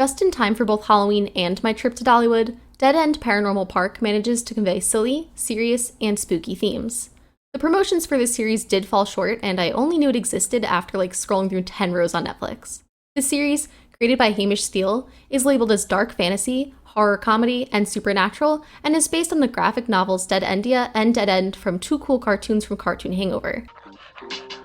Just in time for both Halloween and my trip to Dollywood, Dead End Paranormal Park manages to convey silly, serious, and spooky themes. The promotions for this series did fall short, and I only knew it existed after scrolling through 10 rows on Netflix. The series, created by Hamish Steele, is labeled as dark fantasy, horror comedy, and supernatural, and is based on the graphic novels Dead Endia and Dead End from two cool cartoons from Cartoon Hangover.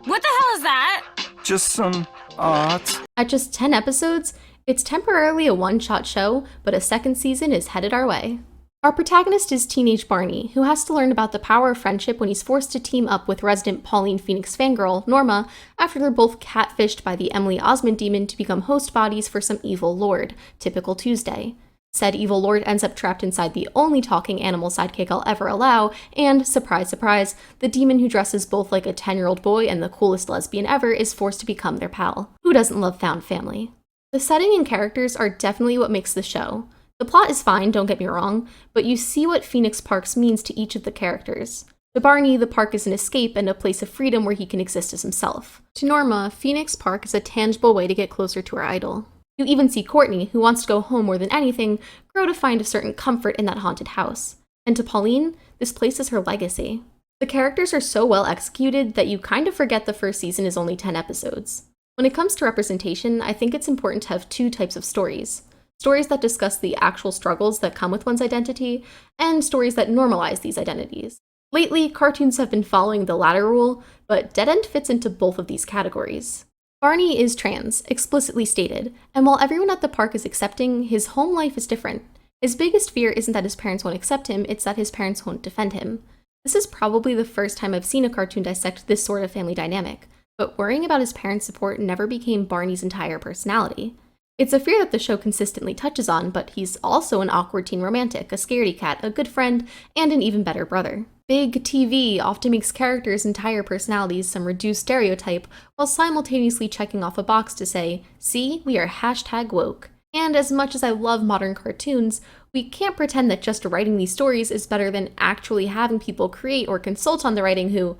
What the hell is that? Just some art. At just 10 episodes, it's temporarily a one-shot show, but a second season is headed our way. Our protagonist is teenage Barney, who has to learn about the power of friendship when he's forced to team up with resident Pauline Phoenix fangirl, Norma, after they're both catfished by the Emily Osmond demon to become host bodies for some evil lord, typical Tuesday. Said evil lord ends up trapped inside the only talking animal sidekick I'll ever allow, and, surprise surprise, the demon who dresses both like a 10-year-old boy and the coolest lesbian ever is forced to become their pal. Who doesn't love found family? The setting and characters are definitely what makes the show. The plot is fine, don't get me wrong, but you see what Phoenix Parks means to each of the characters. To Barney, the park is an escape and a place of freedom where he can exist as himself. To Norma, Phoenix Park is a tangible way to get closer to her idol. You even see Courtney, who wants to go home more than anything, grow to find a certain comfort in that haunted house. And to Pauline, this place is her legacy. The characters are so well executed that you kind of forget the first season is only 10 episodes. When it comes to representation, I think it's important to have two types of stories. Stories that discuss the actual struggles that come with one's identity, and stories that normalize these identities. Lately, cartoons have been following the latter rule, but Dead End fits into both of these categories. Barney is trans, explicitly stated, and while everyone at the park is accepting, his home life is different. His biggest fear isn't that his parents won't accept him, it's that his parents won't defend him. This is probably the first time I've seen a cartoon dissect this sort of family dynamic, but worrying about his parents' support never became Barney's entire personality. It's a fear that the show consistently touches on, but he's also an awkward teen romantic, a scaredy cat, a good friend, and an even better brother. Big TV often makes characters' entire personalities some reduced stereotype while simultaneously checking off a box to say, see, we are #woke. And as much as I love modern cartoons, we can't pretend that just writing these stories is better than actually having people create or consult on the writing who,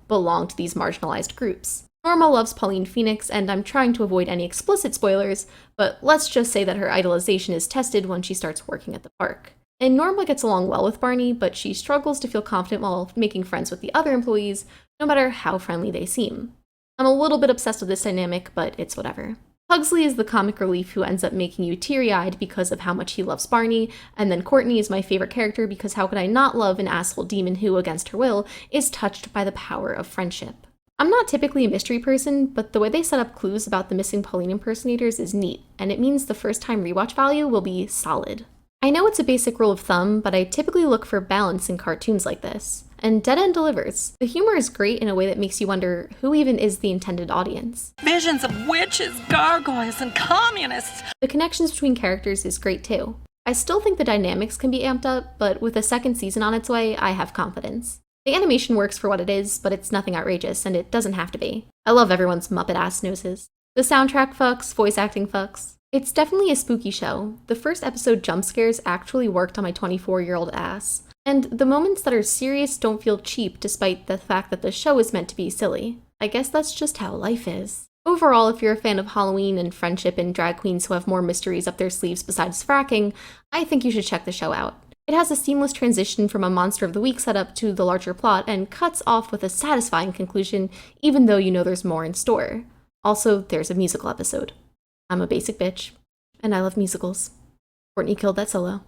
belong to these marginalized groups. Norma loves Pauline Phoenix, and I'm trying to avoid any explicit spoilers, but let's just say that her idolization is tested when she starts working at the park. And Norma gets along well with Barney, but she struggles to feel confident while making friends with the other employees, no matter how friendly they seem. I'm a little bit obsessed with this dynamic, but it's whatever. Pugsley is the comic relief who ends up making you teary-eyed because of how much he loves Barney, and then Courtney is my favorite character because how could I not love an asshole demon who, against her will, is touched by the power of friendship. I'm not typically a mystery person, but the way they set up clues about the missing Pauline impersonators is neat, and it means the first-time rewatch value will be solid. I know it's a basic rule of thumb, but I typically look for balance in cartoons like this, and Dead End delivers. The humor is great in a way that makes you wonder who even is the intended audience. Visions of witches, gargoyles, and communists. The connections between characters is great too. I still think the dynamics can be amped up, but with a second season on its way, I have confidence. The animation works for what it is, but it's nothing outrageous, and it doesn't have to be. I love everyone's Muppet-ass noses. The soundtrack fucks, voice acting fucks. It's definitely a spooky show. The first episode jump scares actually worked on my 24-year-old ass. And the moments that are serious don't feel cheap despite the fact that the show is meant to be silly. I guess that's just how life is. Overall, if you're a fan of Halloween and friendship and drag queens who have more mysteries up their sleeves besides fracking, I think you should check the show out. It has a seamless transition from a Monster of the Week setup to the larger plot and cuts off with a satisfying conclusion even though you know there's more in store. Also, there's a musical episode. I'm a basic bitch, and I love musicals. Courtney killed that solo.